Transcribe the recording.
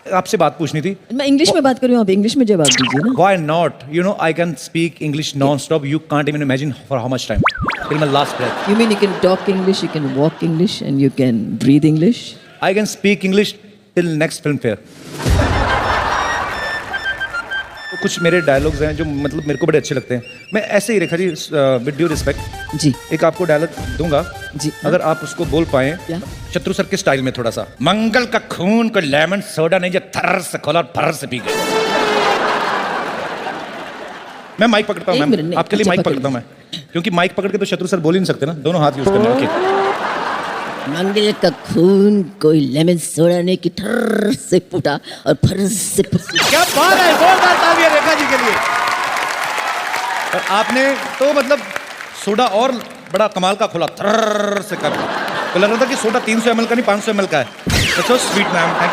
आपसे बात पूछनी थी. मैं इंग्लिश में बात कर रही हूँ, आप इंग्लिश में जवाब दीजिए ना. Why not? You know, I can speak English non-stop. You can't even imagine for how much time. Till my last breath. You mean you can talk English, you can walk English, and you can breathe English? I can speak English till next film fair. तो कुछ मेरे dialogues हैं जो मतलब मेरे को बड़े अच्छे लगते हैं. मैं ऐसे ही Rekha ji, with due respect, जी एक आपको डायलॉग दूंगा जी. अगर आप उसको बोल पाए क्या? शत्रु सर के स्टाइल में थोड़ा सा. मंगल का खून कोई लेमन सोडा नहीं जो थर्र से खोला और फर्र से पी गया. मैं माइक पकड़ता हूँ एक मिनट, मैम, नहीं, आपके लिए अच्छा, माइक पकड़ पकड़ता हूँ मैं, क्योंकि माइक पकड़ के तो शत्रु सर बोल ही नहीं सकते ना, दोनों हाथ यूज करने. ओके. मंगल का खून कोई लेमन सोडा नहीं कि ठर्र से फूटा और फर्र से क्या बात है, जोरदार तालियां रेखा जी के लिए. और आपने तो मतलब सोडा और बड़ा कमाल का खोला थर्र से कर, तो लग रहा था कि सोडा 300 ml का नहीं 500 ml का है. Sweet ma'am.